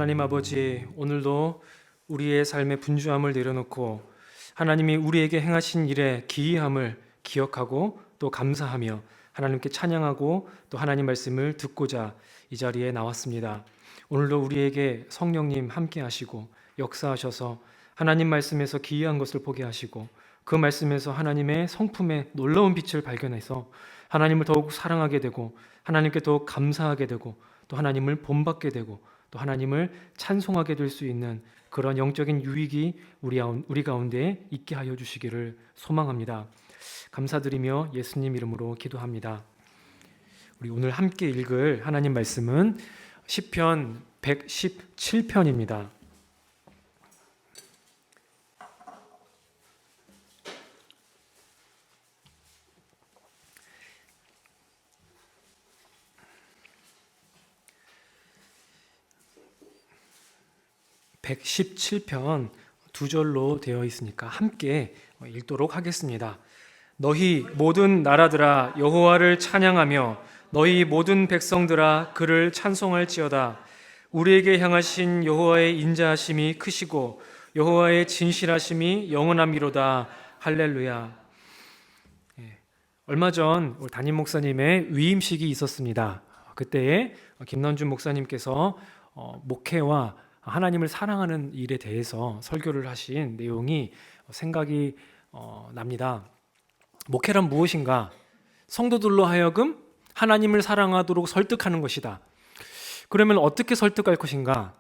하나님 아버지, 오늘도 우리의 삶의 분주함을 내려놓고 하나님이 우리에게 행하신 일의 기이함을 기억하고 또 감사하며 하나님께 찬양하고 또 하나님 말씀을 듣고자 이 자리에 나왔습니다. 오늘도 우리에게 성령님 함께 하시고 역사하셔서 하나님 말씀에서 기이한 것을 보게 하시고 그 말씀에서 하나님의 성품의 놀라운 빛을 발견해서 하나님을 더욱 사랑하게 되고 하나님께 더욱 감사하게 되고 또 하나님을 본받게 되고 또 하나님을 찬송하게 될 수 있는 그런 영적인 유익이 우리 가운데 있게 하여 주시기를 소망합니다. 감사드리며 예수님 이름으로 기도합니다. 우리 오늘 함께 읽을 하나님 말씀은 시편 117편입니다. (117편) 두 절로 되어 있으니까 함께 읽도록 하겠습니다. 너희 모든 나라들아 여호와를 찬양하며 너희 모든 백성들아 그를 찬송할지어다. 우리에게 향하신 여호와의 인자하심이 크시고 여호와의 진실하심이 영원함이로다. 할렐루야. 얼마 전 우리 담임 목사님의 위임식이 있었습니다. 그때에 김남준 목사님께서 목회와 하나님을 사랑하는 일에 대해서 설교를 하신 내용이 생각이 납니다. 목회란 무엇인가? 성도들로 하여금 하나님을 사랑하도록 설득하는 것이다. 그러면 어떻게 설득할 것인가?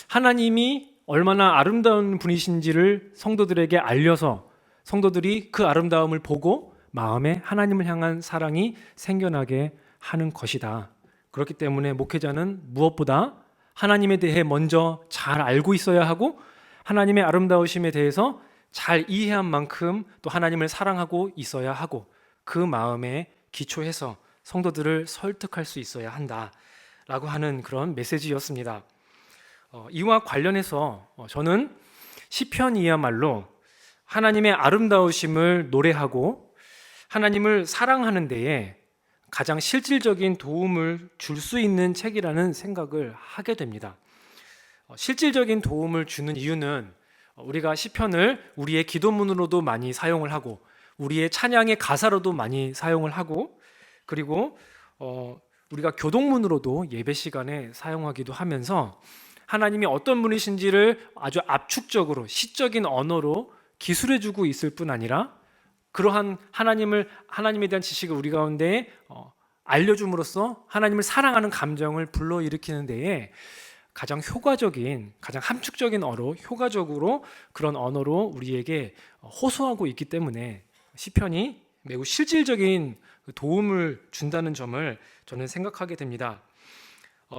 하나님이 얼마나 아름다운 분이신지를 성도들에게 알려서 성도들이 그 아름다움을 보고 마음에 하나님을 향한 사랑이 생겨나게 하는 것이다. 그렇기 때문에 목회자는 무엇보다 하나님에 대해 먼저 잘 알고 있어야 하고 하나님의 아름다우심에 대해서 잘 이해한 만큼 또 하나님을 사랑하고 있어야 하고 그 마음에 기초해서 성도들을 설득할 수 있어야 한다라고 하는 그런 메시지였습니다. 이와 관련해서 저는 시편이야말로 하나님의 아름다우심을 노래하고 하나님을 사랑하는 데에 가장 실질적인 도움을 줄 수 있는 책이라는 생각을 하게 됩니다. 실질적인 도움을 주는 이유는 우리가 시편을 우리의 기도문으로도 많이 사용을 하고 우리의 찬양의 가사로도 많이 사용을 하고 그리고 우리가 교동문으로도 예배 시간에 사용하기도 하면서 하나님이 어떤 분이신지를 아주 압축적으로 시적인 언어로 기술해주고 있을 뿐 아니라 그러한 하나님에 대한 지식을 우리 가운데 알려줌으로써 하나님을 사랑하는 감정을 불러일으키는 데에 가장 효과적인, 가장 함축적인 효과적으로 그런 언어로 우리에게 호소하고 있기 때문에 시편이 매우 실질적인 도움을 준다는 점을 저는 생각하게 됩니다.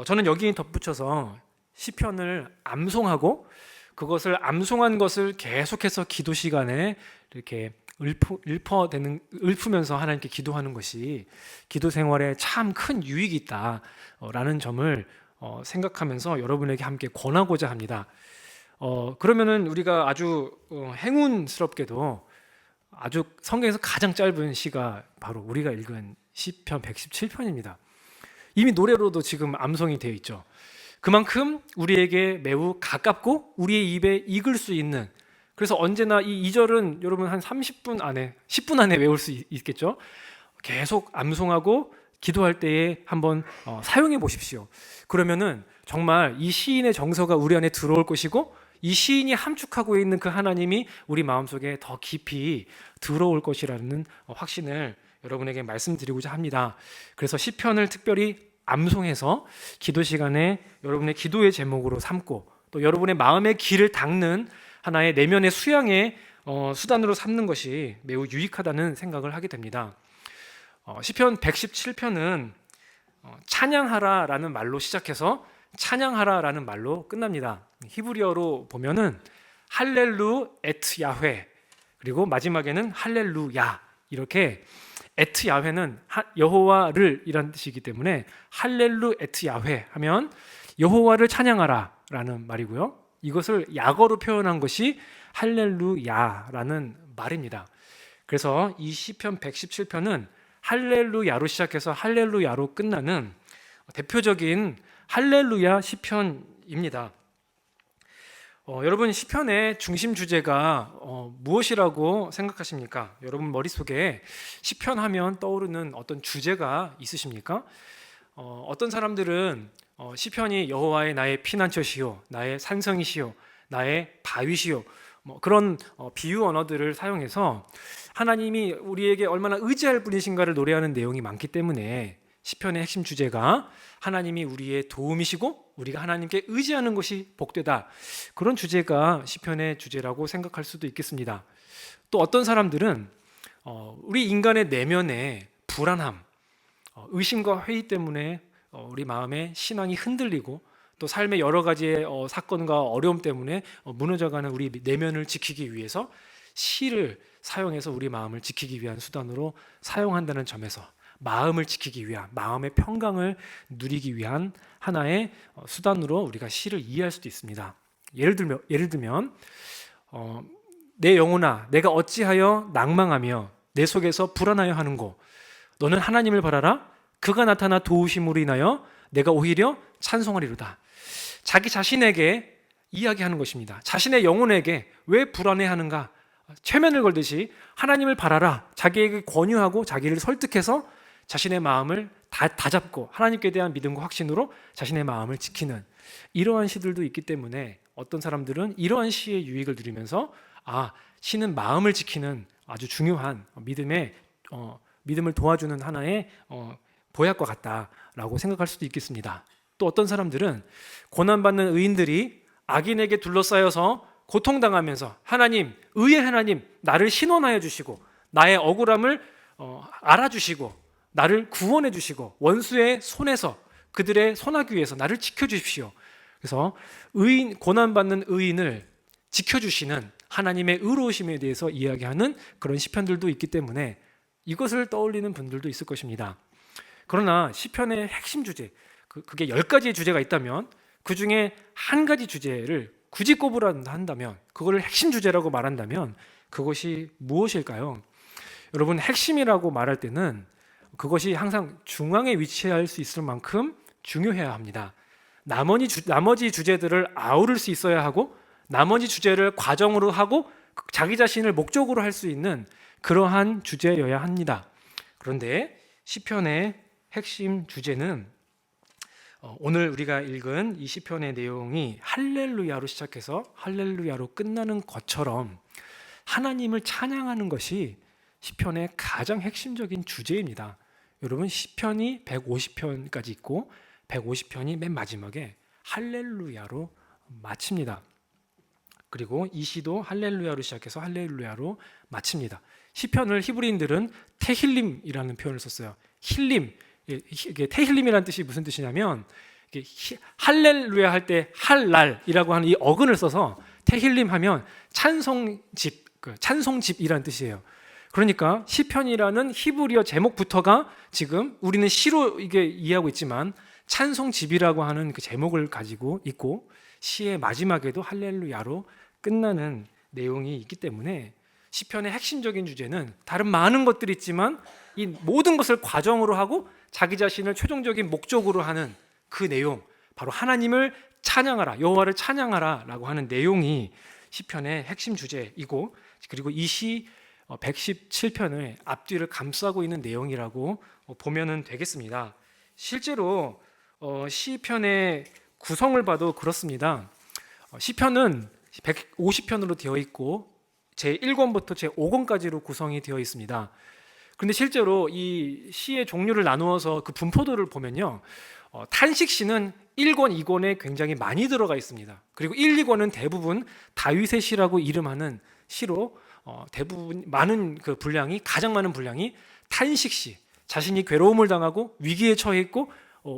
저는 여기에 덧붙여서 시편을 암송하고 그것을 암송한 것을 계속해서 기도 시간에 이렇게 읊으면서 하나님께 기도하는 것이 기도 생활에 참 큰 유익이 있다라는 점을 생각하면서 여러분에게 함께 권하고자 합니다. 그러면은 우리가 아주 행운스럽게도 아주 성경에서 가장 짧은 시가 바로 우리가 읽은 시편 117편입니다. 이미 노래로도 지금 암송이 되어 있죠. 그만큼 우리에게 매우 가깝고 우리의 입에 익을 수 있는, 그래서 언제나 이 2절은 여러분 한 30분 안에 10분 안에 외울 수 있겠죠. 계속 암송하고 기도할 때에 한번 사용해 보십시오. 그러면은 정말 이 시인의 정서가 우리 안에 들어올 것이고 이 시인이 함축하고 있는 그 하나님이 우리 마음속에 더 깊이 들어올 것이라는 확신을 여러분에게 말씀드리고자 합니다. 그래서 시편을 특별히 암송해서 기도 시간에 여러분의 기도의 제목으로 삼고 또 여러분의 마음의 길을 닦는 하나의 내면의 수양의 수단으로 삼는 것이 매우 유익하다는 생각을 하게 됩니다. 시편 117편은 찬양하라라는 말로 시작해서 찬양하라라는 말로 끝납니다. 히브리어로 보면은 할렐루 에트 야훼 그리고 마지막에는 할렐루야, 이렇게 에트 야훼는 여호와를 이란 뜻이기 때문에 할렐루 에트 야훼 하면 여호와를 찬양하라라는 말이고요. 이것을 약어로 표현한 것이 할렐루야라는 말입니다. 그래서 이 시편 117편은 할렐루야로 시작해서 할렐루야로 끝나는 대표적인 할렐루야 시편입니다. 여러분 시편의 중심 주제가 무엇이라고 생각하십니까? 여러분 머릿속에 시편 하면 떠오르는 어떤 주제가 있으십니까? 어떤 사람들은 시편이 여호와의 나의 피난처시요 나의 산성이시요 나의 바위시요 그런 비유 언어들을 사용해서 하나님이 우리에게 얼마나 의지할 분이신가를 노래하는 내용이 많기 때문에 시편의 핵심 주제가 하나님이 우리의 도움이시고 우리가 하나님께 의지하는 것이 복되다, 그런 주제가 시편의 주제라고 생각할 수도 있겠습니다. 또 어떤 사람들은 우리 인간의 내면의 불안함, 의심과 회의 때문에 우리 마음의 신앙이 흔들리고 또 삶의 여러 가지의 사건과 어려움 때문에 무너져가는 우리 내면을 지키기 위해서 시를 사용해서 우리 마음을 지키기 위한 수단으로 사용한다는 점에서 마음을 지키기 위한, 마음의 평강을 누리기 위한 하나의 수단으로 우리가 시를 이해할 수도 있습니다. 예를 들면 내 영혼아 내가 어찌하여 낭망하며 내 속에서 불안하여 하는고 너는 하나님을 바라라. 그가 나타나 도우심으로 인하여 내가 오히려 찬송하리로다. 자기 자신에게 이야기하는 것입니다. 자신의 영혼에게 왜 불안해하는가? 최면을 걸듯이 하나님을 바라라. 자기에게 권유하고 자기를 설득해서 자신의 마음을 다잡고 하나님께 대한 믿음과 확신으로 자신의 마음을 지키는 이러한 시들도 있기 때문에 어떤 사람들은 이러한 시의 유익을 누리면서 시는 마음을 지키는 아주 중요한 믿음을 도와주는 하나의 보약과 같다라고 생각할 수도 있겠습니다. 또 어떤 사람들은 고난받는 의인들이 악인에게 둘러싸여서 고통당하면서 하나님, 의의 하나님, 나를 신원하여 주시고 나의 억울함을 알아주시고 나를 구원해 주시고 원수의 손에서 그들의 손아귀에서 나를 지켜주십시오. 그래서 고난받는 의인을 지켜주시는 하나님의 의로우심에 대해서 이야기하는 그런 시편들도 있기 때문에 이것을 떠올리는 분들도 있을 것입니다. 그러나 시편의 핵심 주제, 그게 10가지의 주제가 있다면 그 중에 한 가지 주제를 굳이 꼽으란다면, 그걸 핵심 주제라고 말한다면 그것이 무엇일까요? 여러분, 핵심이라고 말할 때는 그것이 항상 중앙에 위치할 수 있을 만큼 중요해야 합니다. 나머지 주제들을 아우를 수 있어야 하고 나머지 주제를 과정으로 하고 자기 자신을 목적으로 할 수 있는 그러한 주제여야 합니다. 그런데 시편의 핵심 주제는 오늘 우리가 읽은 이 시편의 내용이 할렐루야로 시작해서 할렐루야로 끝나는 것처럼 하나님을 찬양하는 것이 시편의 가장 핵심적인 주제입니다. 여러분, 시편이 150편까지 있고 150편이 맨 마지막에 할렐루야로 마칩니다. 그리고 이 시도 할렐루야로 시작해서 할렐루야로 마칩니다. 시편을 히브리인들은 테힐림이라는 표현을 썼어요. 힐림, 이게 테힐림이라는 뜻이 무슨 뜻이냐면 할렐루야 할 때 할랄이라고 하는 이 어근을 써서 테힐림 하면 찬송집, 찬송집이라는 뜻이에요. 그러니까 시편이라는 히브리어 제목부터가 지금 우리는 시로 이게 이해하고 있지만 찬송집이라고 하는 그 제목을 가지고 있고 시의 마지막에도 할렐루야로 끝나는 내용이 있기 때문에 시편의 핵심적인 주제는 다른 많은 것들이 있지만 이 모든 것을 과정으로 하고 자기 자신을 최종적인 목적으로 하는 그 내용, 바로 하나님을 찬양하라, 여호와를 찬양하라 라고 하는 내용이 시편의 핵심 주제이고, 그리고 이 시 117편의 앞뒤를 감싸고 있는 내용이라고 보면 되겠습니다. 실제로 시편의 구성을 봐도 그렇습니다. 시편은 150편으로 되어 있고 제1권부터 제5권까지로 구성이 되어 있습니다. 그런데 실제로 이 시의 종류를 나누어서 그 분포도를 보면요, 탄식시는 1권, 2권에 굉장히 많이 들어가 있습니다. 그리고 1, 2권은 대부분 다윗의 시라고 이름하는 시로 대부분 많은 가장 많은 분량이 탄식시, 자신이 괴로움을 당하고 위기에 처해 있고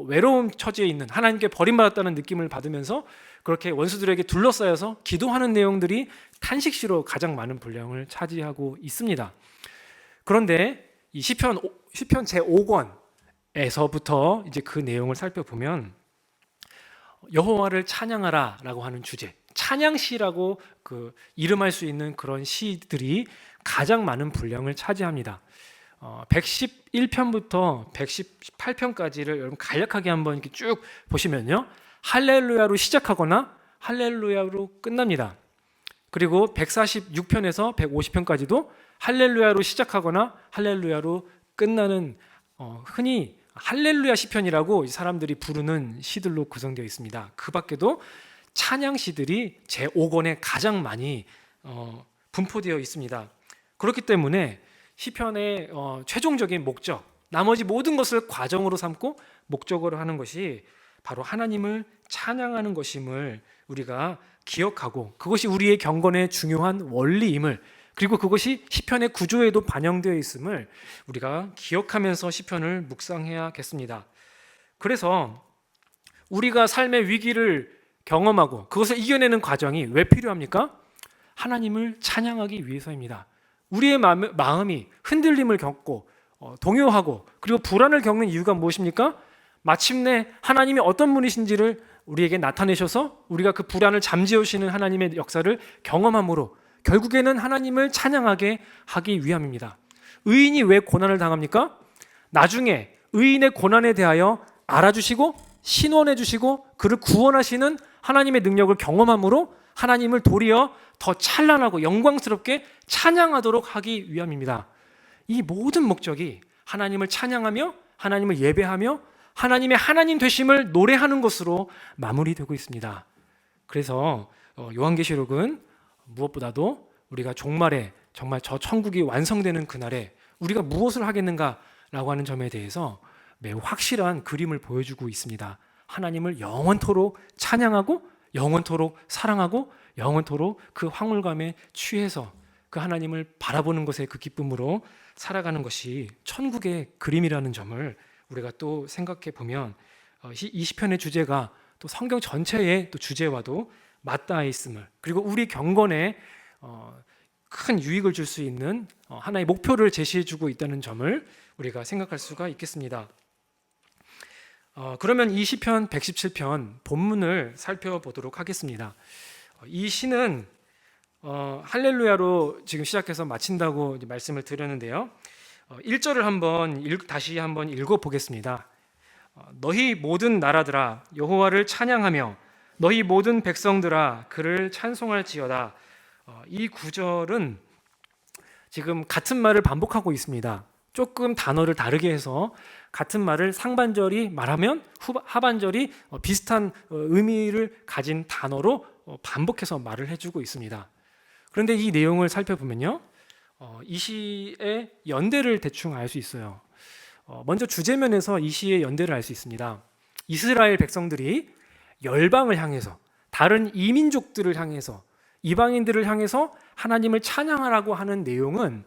외로움 처지에 있는, 하나님께 버림받았다는 느낌을 받으면서 그렇게 원수들에게 둘러싸여서 기도하는 내용들이 탄식시로 가장 많은 분량을 차지하고 있습니다. 그런데 이 시편 제5권에서부터 이제 그 내용을 살펴보면 여호와를 찬양하라라고 하는 주제, 찬양시라고 이름할 수 있는 그런 시들이 가장 많은 분량을 차지합니다. 111편부터 118편까지를 여러분 간략하게 한번 이렇게 쭉 보시면요, 할렐루야로 시작하거나 할렐루야로 끝납니다. 그리고 146편에서 150편까지도 할렐루야로 시작하거나 할렐루야로 끝나는 흔히 할렐루야 시편이라고 사람들이 부르는 시들로 구성되어 있습니다. 그 밖에도 찬양 시들이 제5권에 가장 많이 분포되어 있습니다. 그렇기 때문에 시편의 최종적인 목적, 나머지 모든 것을 과정으로 삼고 목적으로 하는 것이 바로 하나님을 찬양하는 것임을 우리가 기억하고, 그것이 우리의 경건의 중요한 원리임을, 그리고 그것이 시편의 구조에도 반영되어 있음을 우리가 기억하면서 시편을 묵상해야겠습니다. 그래서 우리가 삶의 위기를 경험하고 그것을 이겨내는 과정이 왜 필요합니까? 하나님을 찬양하기 위해서입니다. 우리의 마음이 흔들림을 겪고 동요하고 그리고 불안을 겪는 이유가 무엇입니까? 마침내 하나님이 어떤 분이신지를 우리에게 나타내셔서 우리가 그 불안을 잠재우시는 하나님의 역사를 경험함으로 결국에는 하나님을 찬양하게 하기 위함입니다. 의인이 왜 고난을 당합니까? 나중에 의인의 고난에 대하여 알아주시고 신원해 주시고 그를 구원하시는 하나님의 능력을 경험함으로 하나님을 도리어 더 찬란하고 영광스럽게 찬양하도록 하기 위함입니다. 이 모든 목적이 하나님을 찬양하며 하나님을 예배하며 하나님의 하나님 되심을 노래하는 것으로 마무리되고 있습니다. 그래서 요한계시록은 무엇보다도 우리가 종말에 정말 저 천국이 완성되는 그날에 우리가 무엇을 하겠는가라고 하는 점에 대해서 매우 확실한 그림을 보여주고 있습니다. 하나님을 영원토록 찬양하고 영원토록 사랑하고 영원토록 그 황홀감에 취해서 그 하나님을 바라보는 것의 그 기쁨으로 살아가는 것이 천국의 그림이라는 점을 우리가 또 생각해 보면 이 시편의 주제가 또 성경 전체의 또 주제와도 맞닿아 있음을, 그리고 우리 경건에 큰 유익을 줄 수 있는 하나의 목표를 제시해 주고 있다는 점을 우리가 생각할 수가 있겠습니다. 그러면 이 시편 117편 본문을 살펴보도록 하겠습니다. 이 시는 할렐루야로 지금 시작해서 마친다고 말씀을 드렸는데요. 1절을 다시 한번 읽어보겠습니다. 너희 모든 나라들아 여호와를 찬양하며 너희 모든 백성들아 그를 찬송할지어다. 이 구절은 지금 같은 말을 반복하고 있습니다. 조금 단어를 다르게 해서 같은 말을 상반절이 말하면 하반절이 비슷한 의미를 가진 단어로 반복해서 말을 해주고 있습니다. 그런데 이 내용을 살펴보면요, 이 시의 연대를 대충 알 수 있어요. 먼저 주제면에서 이 시의 연대를 알 수 있습니다. 이스라엘 백성들이 열방을 향해서, 다른 이민족들을 향해서, 이방인들을 향해서 하나님을 찬양하라고 하는 내용은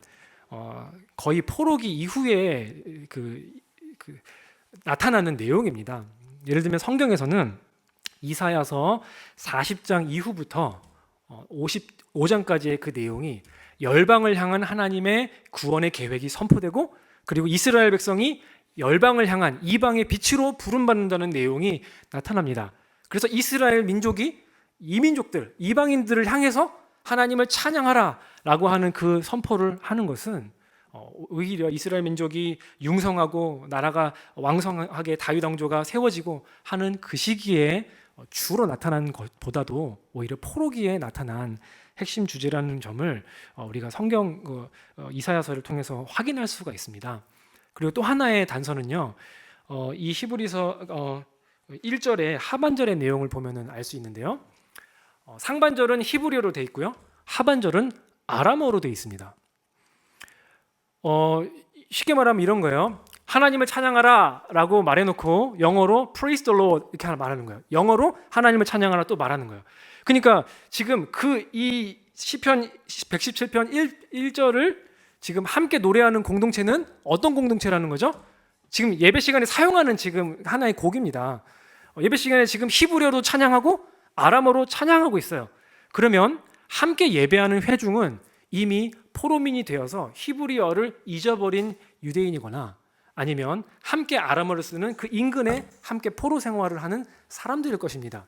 거의 포로기 이후에 나타나는 내용입니다. 예를 들면 성경에서는 이사야서 40장 이후부터 55장까지의 그 내용이 열방을 향한 하나님의 구원의 계획이 선포되고, 그리고 이스라엘 백성이 열방을 향한 이방의 빛으로 부름받는다는 내용이 나타납니다. 그래서 이스라엘 민족이 이민족들, 이방인들을 향해서 하나님을 찬양하라 라고 하는 그 선포를 하는 것은 오히려 이스라엘 민족이 융성하고 나라가 왕성하게 다윗 왕조가 세워지고 하는 그 시기에 주로 나타난 것보다도 오히려 포로기에 나타난 핵심 주제라는 점을 우리가 성경 이사야서를 통해서 확인할 수가 있습니다. 그리고 또 하나의 단서는요, 이 히브리서 1절의 하반절의 내용을 보면 알 수 있는데요, 상반절은 히브리어로 되어 있고요, 하반절은 아람어로 되어 있습니다. 쉽게 말하면 이런 거예요. 하나님을 찬양하라 라고 말해놓고 영어로 praise the Lord 이렇게 말하는 거예요. 영어로 하나님을 찬양하라 또 말하는 거예요. 그러니까 지금 이 시편 117편 1절을 지금 함께 노래하는 공동체는 어떤 공동체라는 거죠? 지금 예배 시간에 사용하는 지금 하나의 곡입니다. 예배 시간에 지금 히브리어로 찬양하고 아람어로 찬양하고 있어요. 그러면 함께 예배하는 회중은 이미 포로민이 되어서 히브리어를 잊어버린 유대인이거나 아니면 함께 아람어를 쓰는 그 인근에 함께 포로 생활을 하는 사람들일 것입니다.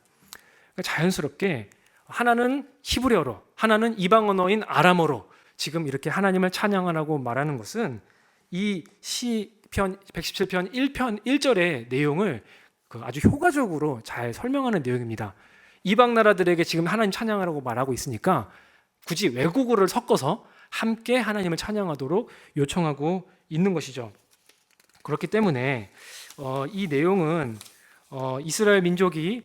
그러니까 자연스럽게 하나는 히브리어로, 하나는 이방 언어인 아람어로 지금 이렇게 하나님을 찬양하라고 말하는 것은 이 시편 117편 1편 1절의 내용을 아주 효과적으로 잘 설명하는 내용입니다. 이방 나라들에게 지금 하나님 찬양하라고 말하고 있으니까 굳이 외국어를 섞어서 함께 하나님을 찬양하도록 요청하고 있는 것이죠. 그렇기 때문에 이 내용은 이스라엘 민족이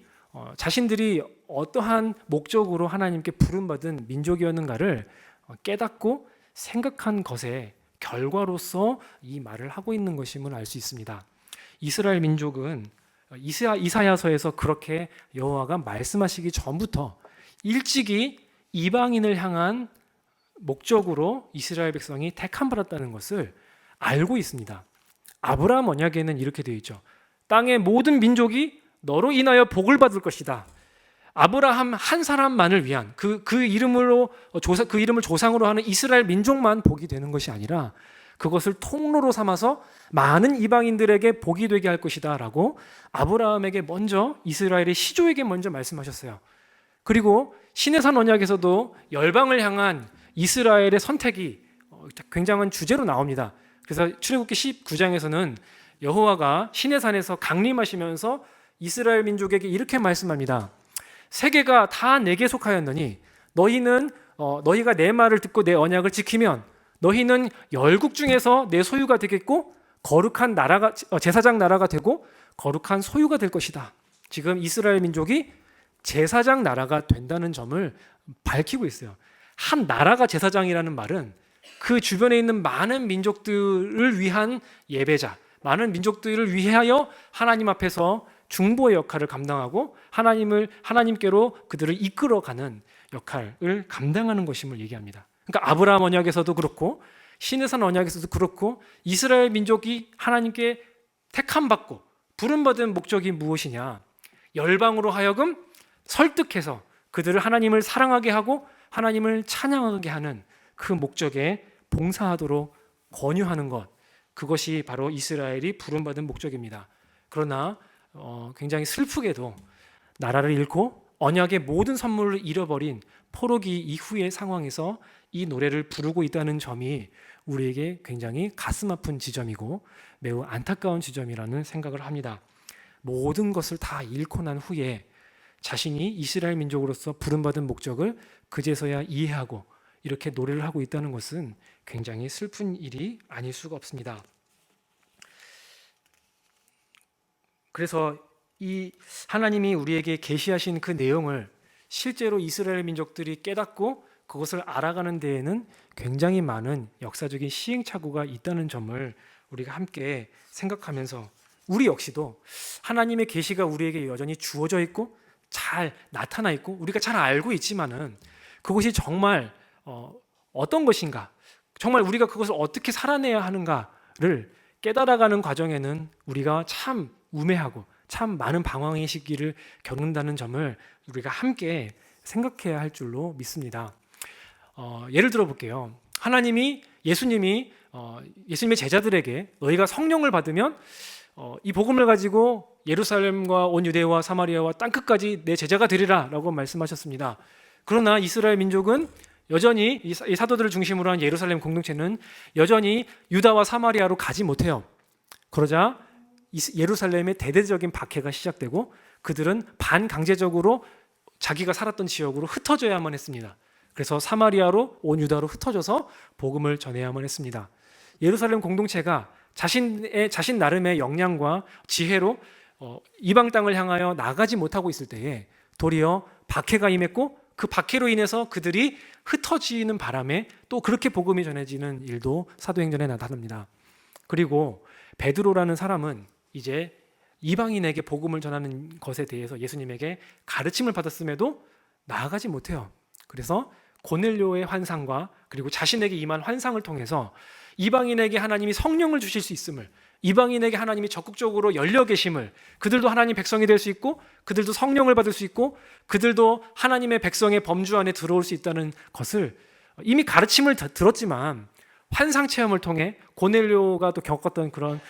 자신들이 어떠한 목적으로 하나님께 부름받은 민족이었는가를 깨닫고 생각한 것의 결과로서 이 말을 하고 있는 것임을 알 수 있습니다. 이스라엘 민족은 이사야서에서 그렇게 여호와가 말씀하시기 전부터 일찍이 이방인을 향한 목적으로 이스라엘 백성이 택함 받았다는 것을 알고 있습니다. 아브라함 언약에는 이렇게 되어 있죠. 땅의 모든 민족이 너로 인하여 복을 받을 것이다. 아브라함 한 사람만을 위한 그 이름을 조상으로 하는 이스라엘 민족만 복이 되는 것이 아니라 그것을 통로로 삼아서 많은 이방인들에게 복이 되게 할 것이다 라고 아브라함에게 먼저, 이스라엘의 시조에게 먼저 말씀하셨어요. 그리고 시내산 언약에서도 열방을 향한 이스라엘의 선택이 굉장한 주제로 나옵니다. 그래서 출애굽기 19장에서는 여호와가 시내산에서 강림하시면서 이스라엘 민족에게 이렇게 말씀합니다. 세계가 다 내게 속하였느니 너희가 내 말을 듣고 내 언약을 지키면 너희는 열국 중에서 내 소유가 되겠고 거룩한 나라가, 제사장 나라가 되고 거룩한 소유가 될 것이다. 지금 이스라엘 민족이 제사장 나라가 된다는 점을 밝히고 있어요. 한 나라가 제사장이라는 말은 그 주변에 있는 많은 민족들을 위한 예배자, 많은 민족들을 위하여 하나님 앞에서 중보의 역할을 감당하고 하나님께로 그들을 이끌어가는 역할을 감당하는 것임을 얘기합니다. 그러니까 아브라함 언약에서도 그렇고 시내산 언약에서도 그렇고 이스라엘 민족이 하나님께 택함받고 부름받은 목적이 무엇이냐? 열방으로 하여금 설득해서 그들을 하나님을 사랑하게 하고 하나님을 찬양하게 하는 그 목적에 봉사하도록 권유하는 것, 그것이 바로 이스라엘이 부름받은 목적입니다. 그러나 굉장히 슬프게도 나라를 잃고 언약의 모든 선물을 잃어버린 포로기 이후의 상황에서 이 노래를 부르고 있다는 점이 우리에게 굉장히 가슴 아픈 지점이고 매우 안타까운 지점이라는 생각을 합니다. 모든 것을 다 잃고 난 후에 자신이 이스라엘 민족으로서 부름받은 목적을 그제서야 이해하고 이렇게 노래를 하고 있다는 것은 굉장히 슬픈 일이 아닐 수가 없습니다. 그래서 이 하나님이 우리에게 계시하신 그 내용을 실제로 이스라엘 민족들이 깨닫고 그것을 알아가는 데에는 굉장히 많은 역사적인 시행착오가 있다는 점을 우리가 함께 생각하면서 우리 역시도 하나님의 계시가 우리에게 여전히 주어져 있고 잘 나타나 있고 우리가 잘 알고 있지만은 그것이 정말 어떤 것인가, 정말 우리가 그것을 어떻게 살아내야 하는가를 깨달아가는 과정에는 우리가 참 우매하고 참 많은 방황의 시기를 겪는다는 점을 우리가 함께 생각해야 할 줄로 믿습니다. 예를 들어 볼게요. 예수님의 제자들에게 너희가 성령을 받으면 이 복음을 가지고 예루살렘과 온 유대와 사마리아와 땅끝까지 내 제자가 되리라 라고 말씀하셨습니다. 그러나 이스라엘 민족은 여전히 이 사도들을 중심으로 한 예루살렘 공동체는 여전히 유다와 사마리아로 가지 못해요. 그러자 예루살렘의 대대적인 박해가 시작되고 그들은 반강제적으로 자기가 살았던 지역으로 흩어져야만 했습니다. 그래서 사마리아로 온 유다로 흩어져서 복음을 전해야만 했습니다. 예루살렘 공동체가 자신 나름의 역량과 지혜로 이방 땅을 향하여 나가지 못하고 있을 때에 도리어 박해가 임했고 그 박해로 인해서 그들이 흩어지는 바람에 또 그렇게 복음이 전해지는 일도 사도행전에 나타납니다. 그리고 베드로라는 사람은 이제 이방인에게 복음을 전하는 것에 대해서 예수님에게 가르침을 받았음에도 나아가지 못해요. 그래서 고넬료의 환상과 그리고 자신에게 임한 환상을 통해서 이방인에게 하나님이 성령을 주실 수 있음을, 이방인에게 하나님이 적극적으로 열려 계심을, 그들도 하나님 백성이 될 수 있고 그들도 성령을 받을 수 있고 그들도 하나님의 백성의 범주 안에 들어올 수 있다는 것을 이미 가르침을 들었지만 환상 체험을 통해 고넬료가 또 겪었던 그런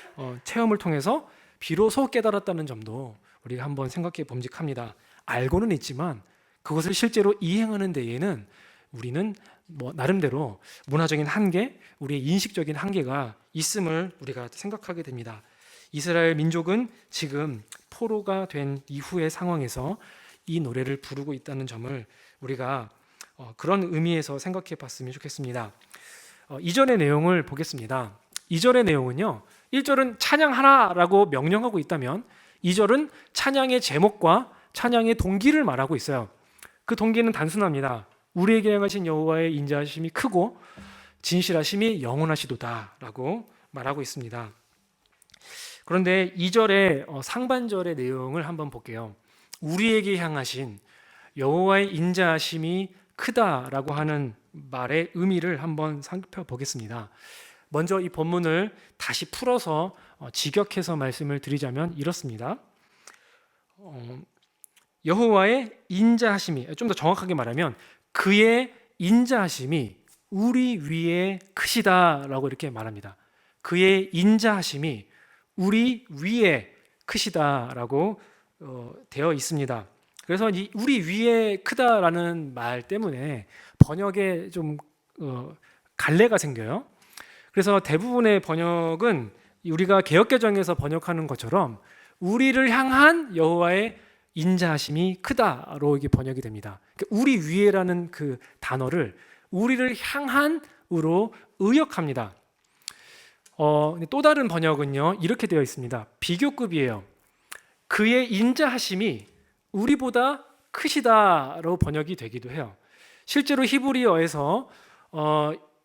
체험을 통해서 비로소 깨달았다는 점도 우리가 한번 생각해 봄직합니다. 알고는 있지만 그것을 실제로 이행하는 데에는 우리는 나름대로 문화적인 한계, 우리의 인식적인 한계가 있음을 우리가 생각하게 됩니다. 이스라엘 민족은 지금 포로가 된 이후의 상황에서 이 노래를 부르고 있다는 점을 우리가 그런 의미에서 생각해 봤으면 좋겠습니다. 2절의 내용을 보겠습니다. 2절의 내용은요, 1절은 찬양하라라고 명령하고 있다면 2절은 찬양의 제목과 찬양의 동기를 말하고 있어요. 그 동기는 단순합니다. 우리에게 행하신 여호와의 인자하심이 크고 진실하심이 영원하시도다라고 말하고 있습니다. 그런데 2절의 상반절의 내용을 한번 볼게요. 우리에게 향하신 여호와의 인자하심이 크다라고 하는 말의 의미를 한번 살펴보겠습니다. 먼저 이 본문을 다시 풀어서 직역해서 말씀을 드리자면 이렇습니다. 여호와의 인자하심이, 좀 더 정확하게 말하면 그의 인자하심이 우리 위에 크시다라고 이렇게 말합니다. 그의 인자하심이 우리 위에 크시다라고 되어 있습니다. 그래서 이 우리 위에 크다라는 말 때문에 번역에 좀 갈래가 생겨요. 그래서 대부분의 번역은 우리가 개역개정에서 번역하는 것처럼 우리를 향한 여호와의 인자하심이 크다로 이게 번역이 됩니다. 우리 위에라는 그 단어를 우리를 향한으로 의역합니다. 또 다른 번역은요, 이렇게 되어 있습니다. 비교급이에요. 그의 인자하심이 우리보다 크시다로 번역이 되기도 해요. 실제로 히브리어에서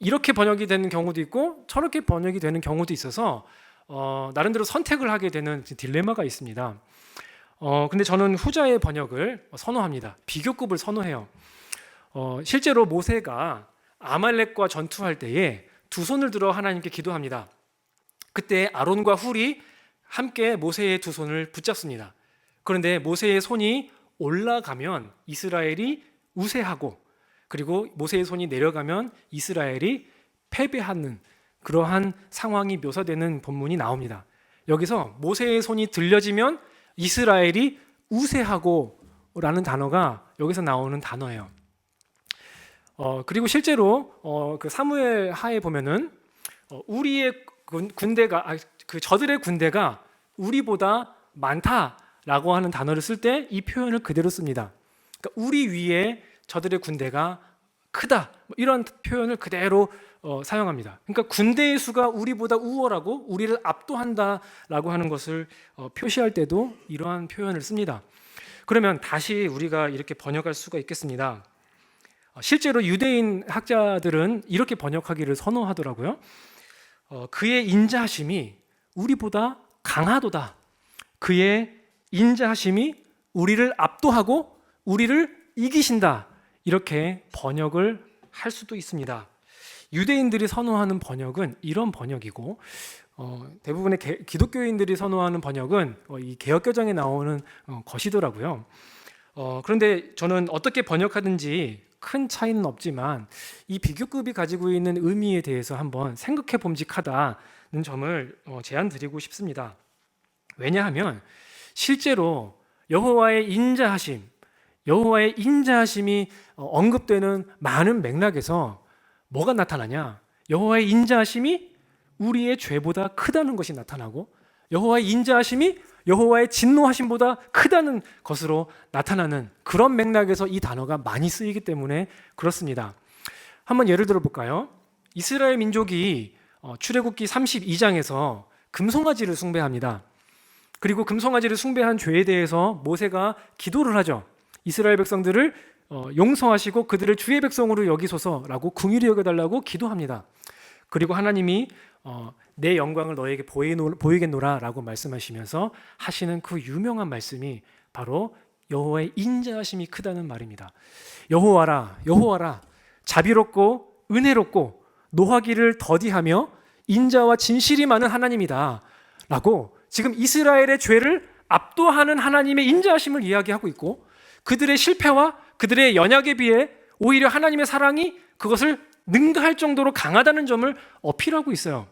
이렇게 번역이 되는 경우도 있고 저렇게 번역이 되는 경우도 있어서 나름대로 선택을 하게 되는 딜레마가 있습니다. 근데 저는 후자의 번역을 선호합니다. 비교급을 선호해요. 실제로 모세가 아말렉과 전투할 때에 두 손을 들어 하나님께 기도합니다. 그때 아론과 훌이 함께 모세의 두 손을 붙잡습니다. 그런데 모세의 손이 올라가면 이스라엘이 우세하고, 그리고 모세의 손이 내려가면 이스라엘이 패배하는 그러한 상황이 묘사되는 본문이 나옵니다. 여기서 모세의 손이 들려지면 이스라엘이 우세하고 라는 단어가 여기서 나오는 단어예요. 그리고 실제로 그 사무엘 하에 보면은 우리의 군대가 저들의 군대가 우리보다 많다라고 하는 단어를 쓸 때 이 표현을 그대로 씁니다. 그러니까 우리 위에 저들의 군대가 크다, 이런 표현을 그대로 사용합니다. 그러니까 군대의 수가 우리보다 우월하고 우리를 압도한다라고 하는 것을 표시할 때도 이러한 표현을 씁니다. 그러면 다시 우리가 이렇게 번역할 수가 있겠습니다. 실제로 유대인 학자들은 이렇게 번역하기를 선호하더라고요. 그의 인자하심이 우리보다 강하도다. 그의 인자하심이 우리를 압도하고 우리를 이기신다. 이렇게 번역을 할 수도 있습니다. 유대인들이 선호하는 번역은 이런 번역이고, 대부분의 기독교인들이 선호하는 번역은 이 개역개정에 나오는 것이더라고요. 그런데 저는 어떻게 번역하든지 큰 차이는 없지만 이 비교급이 가지고 있는 의미에 대해서 한번 생각해 봄직하다는 점을 제안드리고 싶습니다. 왜냐하면 실제로 여호와의 인자하심이 언급되는 많은 맥락에서 뭐가 나타나냐? 여호와의 인자하심이 우리의 죄보다 크다는 것이 나타나고, 여호와의 인자하심이 여호와의 진노하심보다 크다는 것으로 나타나는 그런 맥락에서 이 단어가 많이 쓰이기 때문에 그렇습니다. 한번 예를 들어 볼까요? 이스라엘 민족이 출애굽기 32장에서 금송아지를 숭배합니다. 그리고 금송아지를 숭배한 죄에 대해서 모세가 기도를 하죠. 이스라엘 백성들을 용서하시고 그들을 주의 백성으로 여기소서라고 긍휼히 여겨달라고 기도합니다. 그리고 하나님이 내 영광을 너에게 보이겠노라라고 말씀하시면서 하시는 그 유명한 말씀이 바로 여호와의 인자하심이 크다는 말입니다. 여호와라 자비롭고 은혜롭고 노하기를 더디하며 인자와 진실이 많은 하나님이다 라고 지금 이스라엘의 죄를 압도하는 하나님의 인자하심을 이야기하고 있고, 그들의 실패와 그들의 연약에 비해 오히려 하나님의 사랑이 그것을 능가할 정도로 강하다는 점을 어필하고 있어요.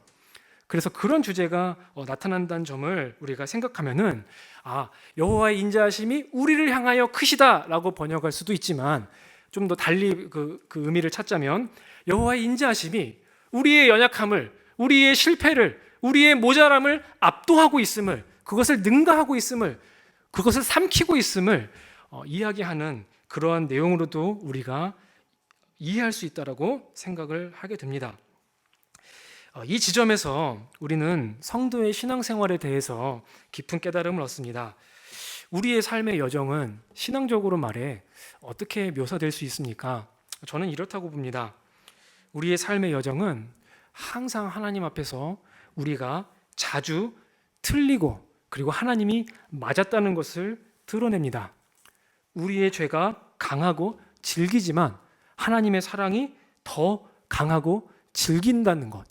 그래서 그런 주제가 나타난다는 점을 우리가 생각하면은 여호와의 인자하심이 우리를 향하여 크시다라고 번역할 수도 있지만, 좀 더 달리 그 의미를 찾자면 여호와의 인자하심이 우리의 연약함을, 우리의 실패를, 우리의 모자람을 압도하고 있음을, 그것을 능가하고 있음을, 그것을 삼키고 있음을 이야기하는 그러한 내용으로도 우리가 이해할 수 있다라고 생각을 하게 됩니다. 이 지점에서 우리는 성도의 신앙생활에 대해서 깊은 깨달음을 얻습니다. 우리의 삶의 여정은 신앙적으로 말해 어떻게 묘사될 수 있습니까? 저는 이렇다고 봅니다. 우리의 삶의 여정은 항상 하나님 앞에서 우리가 자주 틀리고 그리고 하나님이 맞았다는 것을 드러냅니다. 우리의 죄가 강하고 질기지만 하나님의 사랑이 더 강하고 즐기다는 것.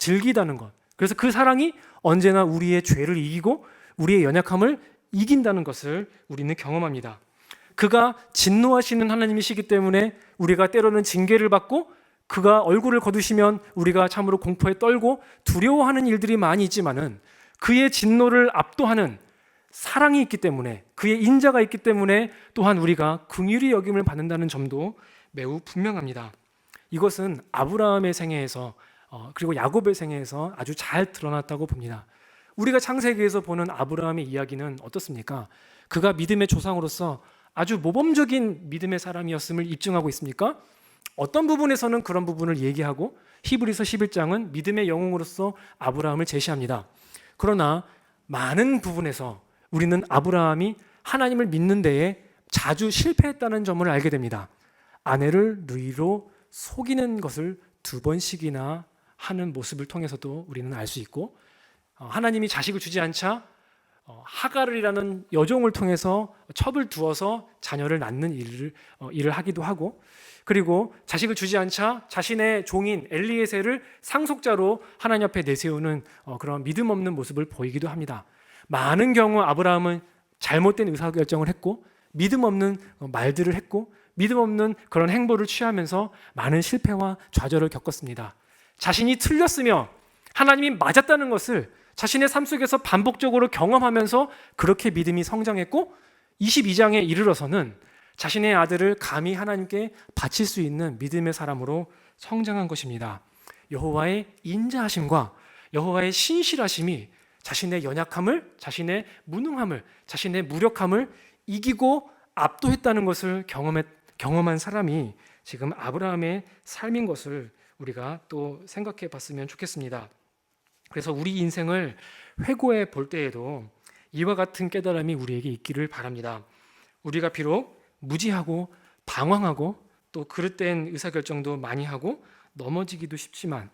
그래서 그 사랑이 언제나 우리의 죄를 이기고 우리의 연약함을 이긴다는 것을 우리는 경험합니다. 그가 진노하시는 하나님이시기 때문에 우리가 때로는 징계를 받고 그가 얼굴을 거두시면 우리가 참으로 공포에 떨고 두려워하는 일들이 많이 있지만은 그의 진노를 압도하는 사랑이 있기 때문에 그의 인자가 있기 때문에 또한 우리가 긍휼히 여김을 받는다는 점도 매우 분명합니다. 이것은 아브라함의 생애에서 그리고 야곱의 생애에서 아주 잘 드러났다고 봅니다. 우리가 창세기에서 보는 아브라함의 이야기는 어떻습니까? 그가 믿음의 조상으로서 아주 모범적인 믿음의 사람이었음을 입증하고 있습니까? 어떤 부분에서는 그런 부분을 얘기하고 히브리서 11장은 믿음의 영웅으로서 아브라함을 제시합니다. 그러나 많은 부분에서 우리는 아브라함이 하나님을 믿는 데에 자주 실패했다는 점을 알게 됩니다. 아내를 누이로 속이는 것을 2번씩이나 하는 모습을 통해서도 우리는 알 수 있고 하나님이 자식을 주지 않자 하갈이라는 여종을 통해서 첩을 두어서 자녀를 낳는 일을 하기도 하고 그리고 자식을 주지 않자 자신의 종인 엘리에셀을 상속자로 하나님 앞에 내세우는 그런 믿음 없는 모습을 보이기도 합니다. 많은 경우 아브라함은 잘못된 의사결정을 했고 믿음 없는 말들을 했고 믿음 없는 그런 행보를 취하면서 많은 실패와 좌절을 겪었습니다. 자신이 틀렸으며 하나님이 맞았다는 것을 자신의 삶 속에서 반복적으로 경험하면서 그렇게 믿음이 성장했고 22장에 이르러서는 자신의 아들을 감히 하나님께 바칠 수 있는 믿음의 사람으로 성장한 것입니다. 여호와의 인자하심과 여호와의 신실하심이 자신의 연약함을, 자신의 무능함을, 자신의 무력함을 이기고 압도했다는 것을 경험한 사람이 지금 아브라함의 삶인 것을 우리가 또 생각해 봤으면 좋겠습니다. 그래서 우리 인생을 회고해 볼 때에도 이와 같은 깨달음이 우리에게 있기를 바랍니다. 우리가 비록 무지하고 방황하고 또 그릇된 의사결정도 많이 하고 넘어지기도 쉽지만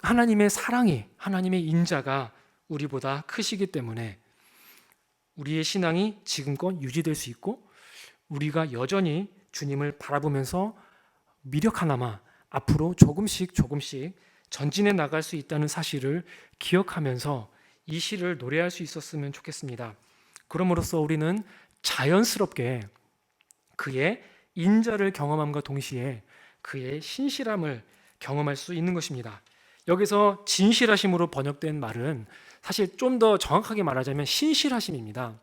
하나님의 사랑이, 하나님의 인자가 우리보다 크시기 때문에 우리의 신앙이 지금껏 유지될 수 있고 우리가 여전히 주님을 바라보면서 미력 하나마 앞으로 조금씩 전진해 나갈 수 있다는 사실을 기억하면서 이 시를 노래할 수 있었으면 좋겠습니다. 그럼으로써 우리는 자연스럽게 그의 인자를 경험함과 동시에 그의 신실함을 경험할 수 있는 것입니다. 여기서 진실하심으로 번역된 말은 사실 좀 더 정확하게 말하자면 신실하심입니다.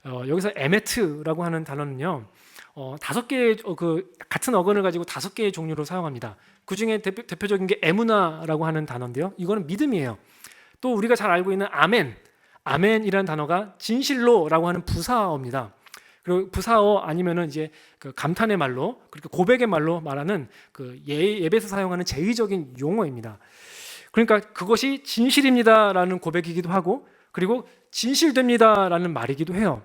여기서 에메트라고 하는 단어는요, 5개의 같은 어근을 가지고 5개의 종류로 사용합니다. 그 중에 대표적인 게 에무나라고 하는 단어인데요. 이거는 믿음이에요. 또 우리가 잘 알고 있는 아멘이라는 단어가 진실로라고 하는 부사어입니다. 그리고 부사어 아니면은 이제 그 감탄의 말로 그렇게 고백의 말로 말하는 그 예배에서 사용하는 제의적인 용어입니다. 그러니까 그것이 진실입니다라는 고백이기도 하고 그리고 진실됩니다라는 말이기도 해요.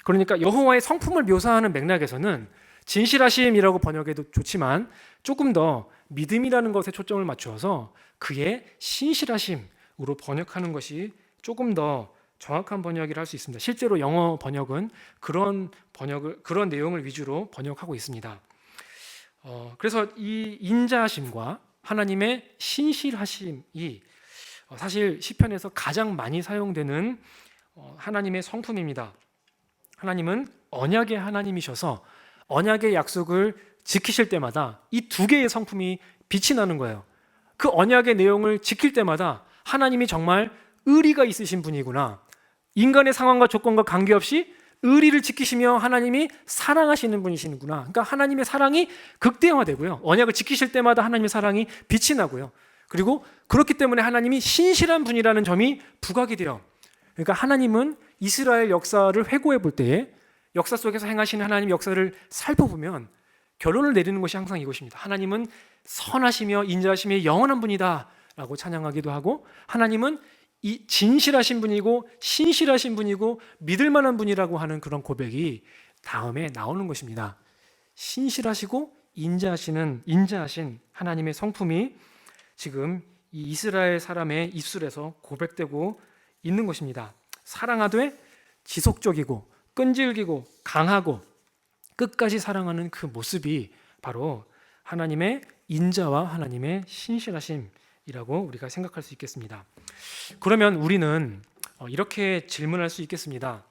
그러니까 여호와의 성품을 묘사하는 맥락에서는 진실하심이라고 번역해도 좋지만 조금 더 믿음이라는 것에 초점을 맞추어서 그의 신실하심으로 번역하는 것이 조금 더 정확한 번역이라 할 수 있습니다. 실제로 영어 번역은 그런 내용을 위주로 번역하고 있습니다. 그래서 이 인자하심과 하나님의 신실하심이 사실 시편에서 가장 많이 사용되는 하나님의 성품입니다. 하나님은 언약의 하나님이셔서 언약의 약속을 지키실 때마다 이 2개의 성품이 빛이 나는 거예요. 그 언약의 내용을 지킬 때마다 하나님이 정말 의리가 있으신 분이구나. 인간의 상황과 조건과 관계없이 의리를 지키시며 하나님이 사랑하시는 분이시구나. 그러니까 하나님의 사랑이 극대화되고요. 언약을 지키실 때마다 하나님의 사랑이 빛이 나고요. 그리고 그렇기 때문에 하나님이 신실한 분이라는 점이 부각이 돼요. 그러니까 하나님은 이스라엘 역사를 회고해 볼 때에 역사 속에서 행하시는 하나님의 역사를 살펴보면 결론을 내리는 것이 항상 이것입니다. 하나님은 선하시며 인자하시며 영원한 분이다 라고 찬양하기도 하고, 하나님은 이 진실하신 분이고 신실하신 분이고 믿을 만한 분이라고 하는 그런 고백이 다음에 나오는 것입니다. 신실하시고 인자하신 하나님의 성품이 지금 이 이스라엘 사람의 입술에서 고백되고 있는 것입니다. 사랑하되 지속적이고 끈질기고 강하고 끝까지 사랑하는 그 모습이 바로 하나님의 인자와 하나님의 신실하심이라고 우리가 생각할 수 있겠습니다. 그러면 우리는 이렇게 질문할 수 있겠습니다.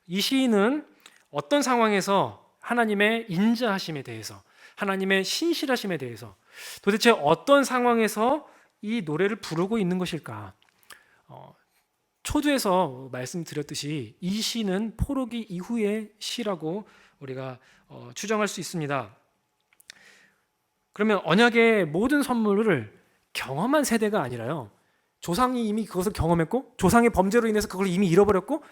이 시인은 어떤 상황에서 하나님의 인자하심에 대해서, 하나님의 신실하심에 대해서 도대체 어떤 상황에서 이 노래를 부르고 있는 것일까? 초두에서 말씀드렸듯이 이 시는 포로기 이후의 시라고 우리가 추정할 수 있습니다. 그러면 언약의 모든 선물을 경험한 세대가 아니라요, 조상이 이미 그것을 경험했고 조상의 범죄로 인해서 그걸 이미 잃어버렸고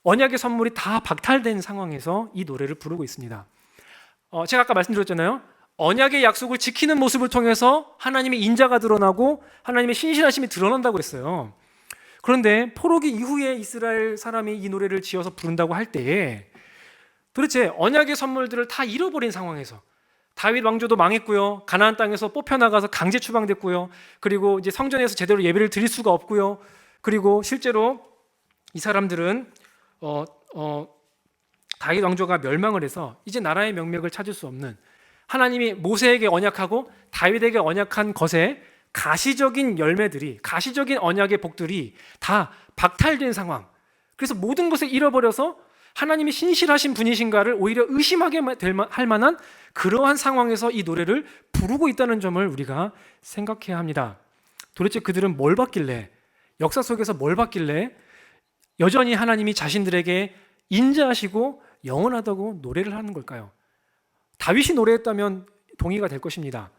언약의 선물이 다 박탈된 상황에서 이 노래를 부르고 있습니다. 제가 아까 말씀드렸잖아요. 언약의 약속을 지키는 모습을 통해서 하나님의 인자가 드러나고 하나님의 신실하심이 드러난다고 했어요. 그런데 포로기 이후에 이스라엘 사람이 이 노래를 지어서 부른다고 할 때에 도대체 언약의 선물들을 다 잃어버린 상황에서, 다윗 왕조도 망했고요, 가나안 땅에서 뽑혀나가서 강제 추방됐고요, 그리고 이제 성전에서 제대로 예배를 드릴 수가 없고요, 그리고 실제로 이 사람들은 다윗 왕조가 멸망을 해서 이제 나라의 명맥을 찾을 수 없는, 하나님이 모세에게 언약하고 다윗에게 언약한 것에 가시적인 열매들이, 가시적인 언약의 복들이 다 박탈된 상황, 그래서 모든 것을 잃어버려서 하나님이 신실하신 분이신가를 오히려 의심하게 할 만한 그러한 상황에서 이 노래를 부르고 있다는 점을 우리가 생각해야 합니다. 도대체 그들은 뭘 봤길래, 역사 속에서 뭘 봤길래 여전히 하나님이 자신들에게 인자하시고 영원하다고 노래를 하는 걸까요? 다윗이 노래했다면 동의가 될 것입니다.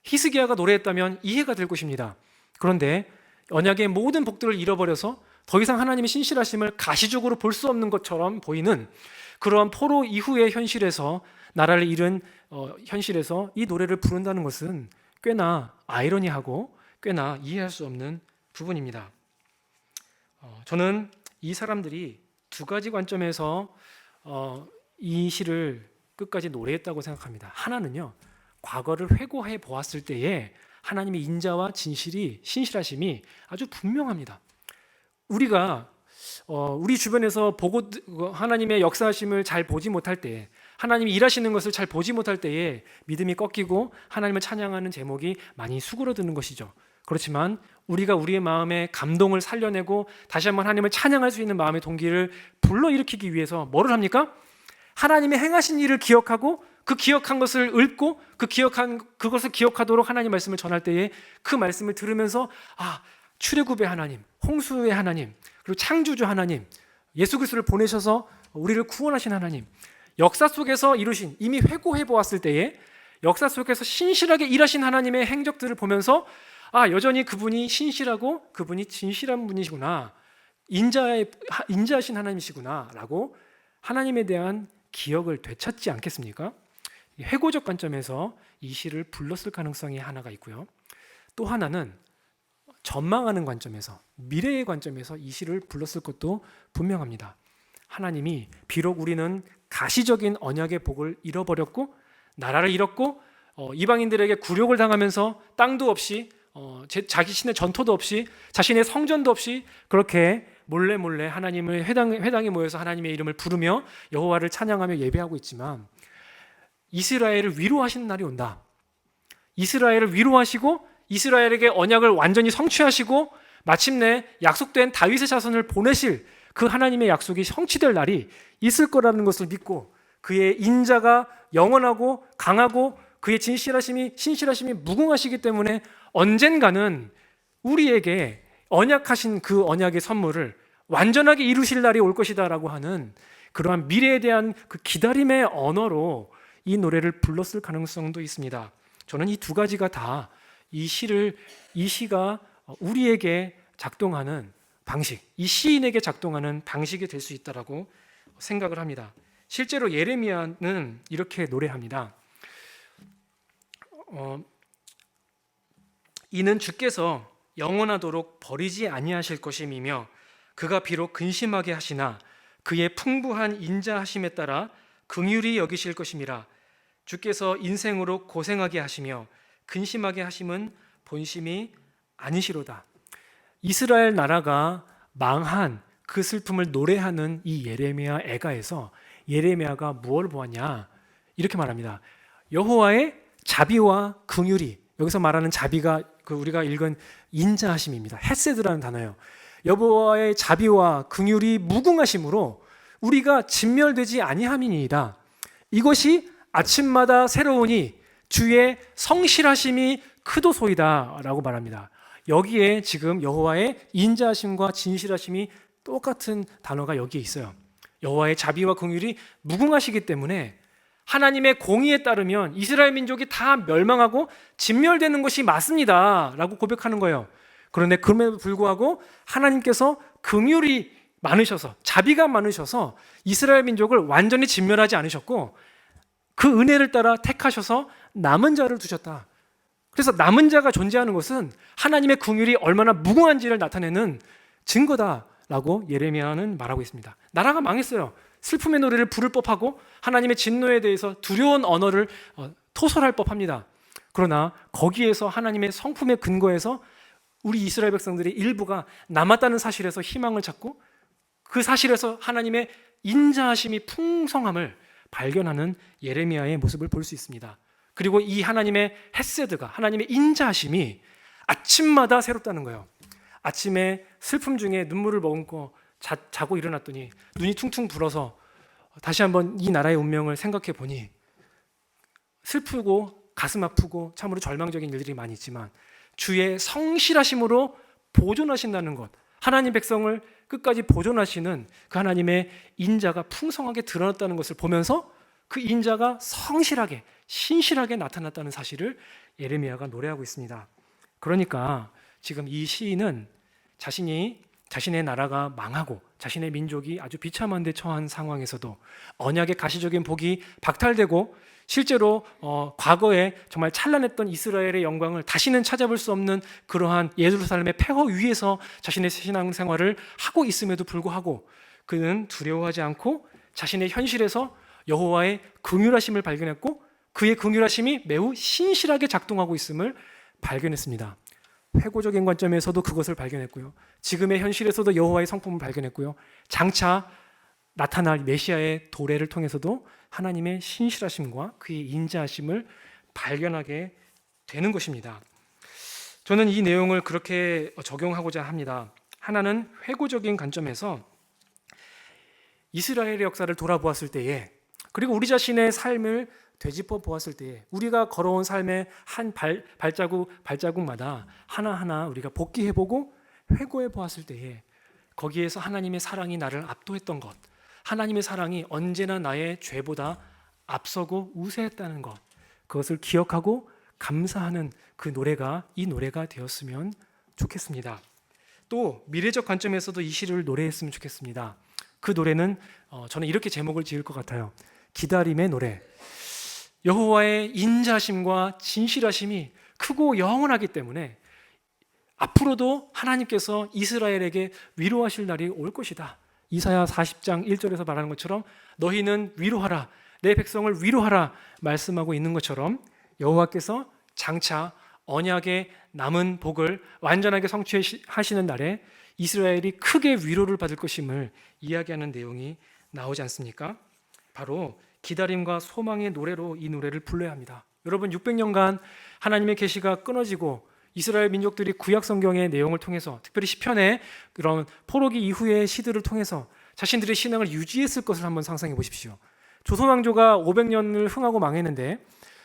히스기야가 노래했다면 이해가 될 것입니다. 그런데 언약의 모든 복들을 잃어버려서 더 이상 하나님의 신실하심을 가시적으로 볼 수 없는 것처럼 보이는 그러한 포로 이후의 현실에서, 나라를 잃은 현실에서 이 노래를 부른다는 것은 꽤나 아이러니하고 꽤나 이해할 수 없는 부분입니다. 저는 이 사람들이 두 가지 관점에서 이 시를 끝까지 노래했다고 생각합니다. 하나는요, 과거를 회고해 보았을 때에 하나님의 인자와 신실하심이 아주 분명합니다. 우리가 우리 주변에서 하나님의 역사하심을 잘 보지 못할 때, 하나님이 일하시는 것을 잘 보지 못할 때에 믿음이 꺾이고 하나님을 찬양하는 제목이 많이 수그러드는 것이죠. 그렇지만 우리가 우리의 마음에 감동을 살려내고 다시 한번 하나님을 찬양할 수 있는 마음의 동기를 불러일으키기 위해서 뭐를 합니까? 하나님의 행하신 일을 기억하고 그 기억한 것을 읊고 그것을 기억하도록 하나님 말씀을 전할 때에 그 말씀을 들으면서 출애굽의 하나님, 홍수의 하나님, 그리고 창조주 하나님, 예수 그리스도를 보내셔서 우리를 구원하신 하나님, 역사 속에서 이루신, 이미 회고해 보았을 때에 역사 속에서 신실하게 일하신 하나님의 행적들을 보면서 여전히 그분이 신실하고 그분이 진실한 분이시구나, 인자하신 하나님이시구나 라고 하나님에 대한 기억을 되찾지 않겠습니까? 회고적 관점에서 이 시를 불렀을 가능성이 하나가 있고요, 또 하나는 전망하는 관점에서, 미래의 관점에서 이 시를 불렀을 것도 분명합니다. 하나님이 비록 우리는 가시적인 언약의 복을 잃어버렸고 나라를 잃었고 이방인들에게 굴욕을 당하면서 땅도 없이 자기 신의 전토도 없이 자신의 성전도 없이 그렇게 몰래 하나님을 회당에 모여서 하나님의 이름을 부르며 여호와를 찬양하며 예배하고 있지만, 이스라엘을 위로하시는 날이 온다. 이스라엘을 위로하시고 이스라엘에게 언약을 완전히 성취하시고 마침내 약속된 다윗의 자손을 보내실 그 하나님의 약속이 성취될 날이 있을 거라는 것을 믿고, 그의 인자가 영원하고 강하고 그의 신실하심이 무궁하시기 때문에 언젠가는 우리에게 언약하신 그 언약의 선물을 완전하게 이루실 날이 올 것이다 라고 하는 그러한 미래에 대한 그 기다림의 언어로 이 노래를 불렀을 가능성도 있습니다. 저는 이 두 가지가 다 이 시가 우리에게 작동하는 방식, 이 시인에게 작동하는 방식이 될 수 있다라고 생각을 합니다. 실제로 예레미야는 이렇게 노래합니다. 이는 주께서 영원하도록 버리지 아니하실 것임이며 그가 비록 근심하게 하시나 그의 풍부한 인자하심에 따라 긍휼히 여기실 것임이라. 주께서 인생으로 고생하게 하시며 근심하게 하심은 본심이 아니시로다. 이스라엘 나라가 망한 그 슬픔을 노래하는 이 예레미야 애가에서 예레미야가 무엇을 보았냐? 이렇게 말합니다. 여호와의 자비와 긍휼이, 여기서 말하는 자비가 우리가 읽은 인자하심입니다. 헤세드라는 단어예요. 여호와의 자비와 긍휼이 무궁하심으로 우리가 진멸되지 아니함이니이다. 이것이 아침마다 새로우니 주의 성실하심이 크도소이다 라고 말합니다. 여기에 지금 여호와의 인자하심과 진실하심이 똑같은 단어가 여기에 있어요. 여호와의 자비와 긍휼이 무궁하시기 때문에 하나님의 공의에 따르면 이스라엘 민족이 다 멸망하고 진멸되는 것이 맞습니다 라고 고백하는 거예요. 그런데 그럼에도 불구하고 하나님께서 긍휼이 많으셔서, 자비가 많으셔서 이스라엘 민족을 완전히 진멸하지 않으셨고 그 은혜를 따라 택하셔서 남은 자를 두셨다. 그래서 남은 자가 존재하는 것은 하나님의 긍휼이 얼마나 무궁한지를 나타내는 증거다라고 예레미야는 말하고 있습니다. 나라가 망했어요. 슬픔의 노래를 부를 법하고 하나님의 진노에 대해서 두려운 언어를 토설할 법합니다. 그러나 거기에서 하나님의 성품의 근거에서 우리 이스라엘 백성들의 일부가 남았다는 사실에서 희망을 찾고 그 사실에서 하나님의 인자하심이 풍성함을 발견하는 예레미야의 모습을 볼 수 있습니다. 그리고 이 하나님의 헤세드가, 하나님의 인자하심이 아침마다 새롭다는 거예요. 아침에 슬픔 중에 눈물을 머금고 자고 일어났더니 눈이 퉁퉁 불어서 다시 한번 이 나라의 운명을 생각해 보니 슬프고 가슴 아프고 참으로 절망적인 일들이 많이 있지만 주의 성실하심으로 보존하신다는 것, 하나님 백성을 끝까지 보존하시는 그 하나님의 인자가 풍성하게 드러났다는 것을 보면서 그 인자가 성실하게, 신실하게 나타났다는 사실을 예레미야가 노래하고 있습니다. 그러니까 지금 이 시인은 자신의 나라가 망하고 자신의 민족이 아주 비참한 데 처한 상황에서도 언약의 가시적인 복이 박탈되고 실제로 과거에 정말 찬란했던 이스라엘의 영광을 다시는 찾아볼 수 없는 그러한 예루살렘의 폐허 위에서 자신의 신앙생활을 하고 있음에도 불구하고 그는 두려워하지 않고 자신의 현실에서 여호와의 긍휼하심을 발견했고 그의 긍휼하심이 매우 신실하게 작동하고 있음을 발견했습니다. 회고적인 관점에서도 그것을 발견했고요. 지금의 현실에서도 여호와의 성품을 발견했고요. 장차 나타날 메시아의 도래를 통해서도 하나님의 신실하심과 그의 인자하심을 발견하게 되는 것입니다. 저는 이 내용을 그렇게 적용하고자 합니다. 하나는 회고적인 관점에서 이스라엘의 역사를 돌아보았을 때에, 그리고 우리 자신의 삶을 되짚어 보았을 때에 우리가 걸어온 삶의 한 발자국마다 하나하나 우리가 복기해보고 회고해 보았을 때에 거기에서 하나님의 사랑이 나를 압도했던 것, 하나님의 사랑이 언제나 나의 죄보다 앞서고 우세했다는 것, 그것을 기억하고 감사하는 그 노래가 이 노래가 되었으면 좋겠습니다. 또 미래적 관점에서도 이 시를 노래했으면 좋겠습니다. 그 노래는 저는 이렇게 제목을 지을 것 같아요. 기다림의 노래. 여호와의 인자심과 진실하심이 크고 영원하기 때문에 앞으로도 하나님께서 이스라엘에게 위로하실 날이 올 것이다. 이사야 40장 1절에서 말하는 것처럼 너희는 위로하라, 내 백성을 위로하라 말씀하고 있는 것처럼 여호와께서 장차 언약의 남은 복을 완전하게 성취하시는 날에 이스라엘이 크게 위로를 받을 것임을 이야기하는 내용이 나오지 않습니까? 바로 기다림과 소망의 노래로 이 노래를 불러야 합니다. 여러분, 600년간 하나님의 계시가 끊어지고 이스라엘 민족들이 구약 성경의 내용을 통해서, 특별히 시편의 그런 포로기 이후의 시들을 통해서 자신들의 신앙을 유지했을 것을 한번 상상해 보십시오. 조선 왕조가 500년을 흥하고 망했는데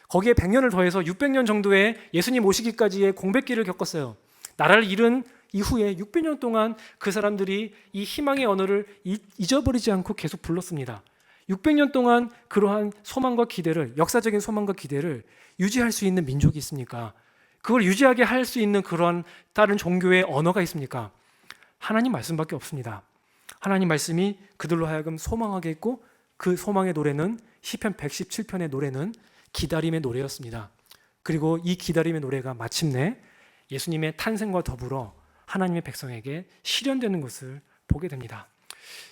거기에 100년을 더해서 600년 정도의 예수님 오시기까지의 공백기를 겪었어요. 나라를 잃은 이후에 600년 동안 그 사람들이 이 희망의 언어를 잊어버리지 않고 계속 불렀습니다. 600년 동안 그러한 소망과 기대를, 역사적인 소망과 기대를 유지할 수 있는 민족이 있습니까? 그걸 유지하게 할 수 있는 그런 다른 종교의 언어가 있습니까? 하나님 말씀밖에 없습니다. 하나님 말씀이 그들로 하여금 소망하게 했고 그 소망의 노래는 시편 117편의 노래는 기다림의 노래였습니다. 그리고 이 기다림의 노래가 마침내 예수님의 탄생과 더불어 하나님의 백성에게 실현되는 것을 보게 됩니다.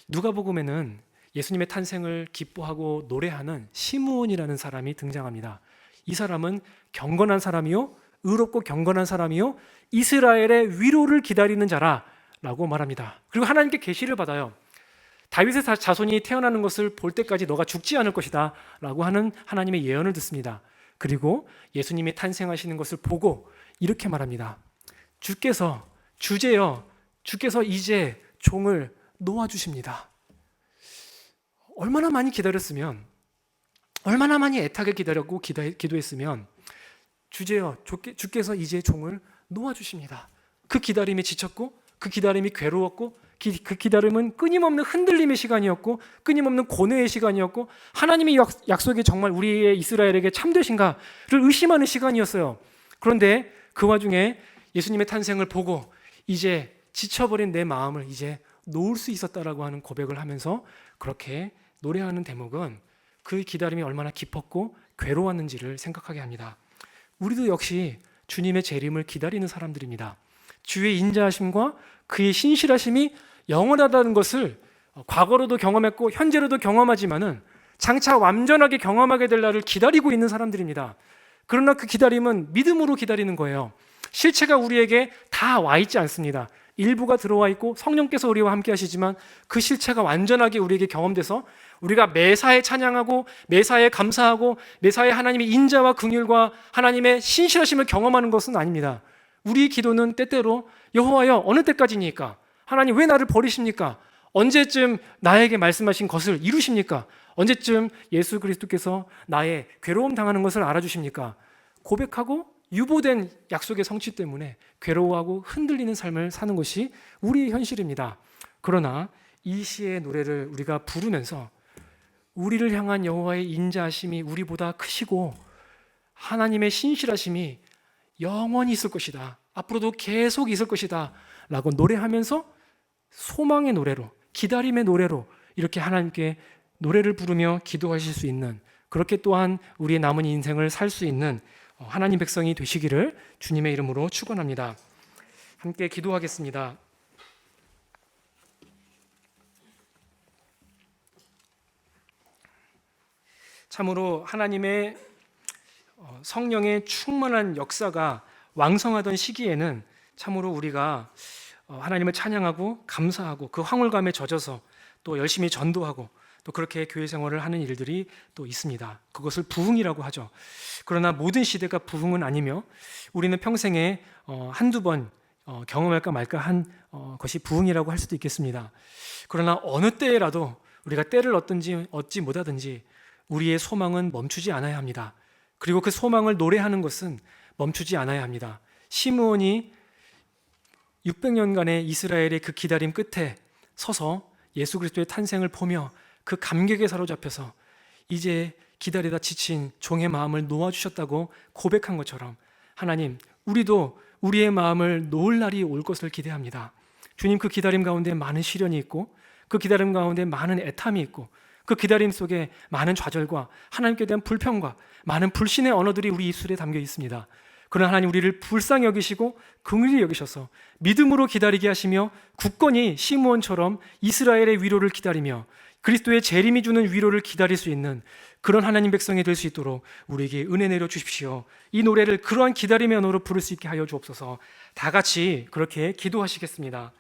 누가복음에는 예수님의 탄생을 기뻐하고 노래하는 시므온이라는 사람이 등장합니다. 이 사람은 경건한 사람이요, 의롭고 경건한 사람이요, 이스라엘의 위로를 기다리는 자라라고 말합니다. 그리고 하나님께 계시를 받아요. 다윗의 자손이 태어나는 것을 볼 때까지 너가 죽지 않을 것이다 라고 하는 하나님의 예언을 듣습니다. 그리고 예수님이 탄생하시는 것을 보고 이렇게 말합니다. 주께서 이제 종을 놓아주십니다. 얼마나 많이 기다렸으면, 얼마나 많이 애타게 기다렸고 기도했으면 주께서 이제 종을 놓아주십니다. 그 기다림이 지쳤고 그 기다림이 괴로웠고 그 기다림은 끊임없는 흔들림의 시간이었고 끊임없는 고뇌의 시간이었고 하나님의 약속이 정말 우리의 이스라엘에게 참되신가를 의심하는 시간이었어요. 그런데 그 와중에 예수님의 탄생을 보고 이제 지쳐버린 내 마음을 이제 놓을 수 있었다라고 하는 고백을 하면서 그렇게 노래하는 대목은 그 기다림이 얼마나 깊었고 괴로웠는지를 생각하게 합니다. 우리도 역시 주님의 재림을 기다리는 사람들입니다. 주의 인자하심과 그의 신실하심이 영원하다는 것을 과거로도 경험했고 현재로도 경험하지만은 장차 완전하게 경험하게 될 날을 기다리고 있는 사람들입니다. 그러나 그 기다림은 믿음으로 기다리는 거예요. 실체가 우리에게 다 와 있지 않습니다. 일부가 들어와 있고 성령께서 우리와 함께 하시지만 그 실체가 완전하게 우리에게 경험돼서 우리가 매사에 찬양하고 매사에 감사하고 매사에 하나님의 인자와 긍휼과 하나님의 신실하심을 경험하는 것은 아닙니다. 우리 기도는 때때로 여호와여 어느 때까지니까? 하나님 왜 나를 버리십니까? 언제쯤 나에게 말씀하신 것을 이루십니까? 언제쯤 예수 그리스도께서 나의 괴로움 당하는 것을 알아주십니까? 고백하고 유보된 약속의 성취 때문에 괴로워하고 흔들리는 삶을 사는 것이 우리의 현실입니다. 그러나 이 시의 노래를 우리가 부르면서 우리를 향한 여호와의 인자하심이 우리보다 크시고 하나님의 신실하심이 영원히 있을 것이다, 앞으로도 계속 있을 것이다 라고 노래하면서 소망의 노래로, 기다림의 노래로 이렇게 하나님께 노래를 부르며 기도하실 수 있는, 그렇게 또한 우리의 남은 인생을 살 수 있는 하나님 백성이 되시기를 주님의 이름으로 축원합니다. 함께 기도하겠습니다. 참으로 하나님의 성령의 충만한 역사가 왕성하던 시기에는 참으로 우리가 하나님을 찬양하고 감사하고 그 황홀감에 젖어서 또 열심히 전도하고 또 그렇게 교회 생활을 하는 일들이 또 있습니다. 그것을 부흥이라고 하죠. 그러나 모든 시대가 부흥은 아니며 우리는 평생에 한두 번 경험할까 말까 한 것이 부흥이라고 할 수도 있겠습니다. 그러나 어느 때라도 우리가 때를 얻지 못하든지 우리의 소망은 멈추지 않아야 합니다. 그리고 그 소망을 노래하는 것은 멈추지 않아야 합니다. 시므온이 600년간의 이스라엘의 그 기다림 끝에 서서 예수 그리스도의 탄생을 보며 그 감격에 사로잡혀서 이제 기다리다 지친 종의 마음을 놓아주셨다고 고백한 것처럼 하나님, 우리도 우리의 마음을 놓을 날이 올 것을 기대합니다. 주님, 그 기다림 가운데 많은 시련이 있고 그 기다림 가운데 많은 애탐이 있고 그 기다림 속에 많은 좌절과 하나님께 대한 불평과 많은 불신의 언어들이 우리 입술에 담겨 있습니다. 그러나 하나님, 우리를 불쌍히 여기시고 긍휼히 여기셔서 믿음으로 기다리게 하시며 굳건히 시므온처럼 이스라엘의 위로를 기다리며 그리스도의 재림이 주는 위로를 기다릴 수 있는 그런 하나님 백성이 될 수 있도록 우리에게 은혜 내려 주십시오. 이 노래를 그러한 기다림의 언어로 부를 수 있게 하여 주옵소서. 다 같이 그렇게 기도하시겠습니다.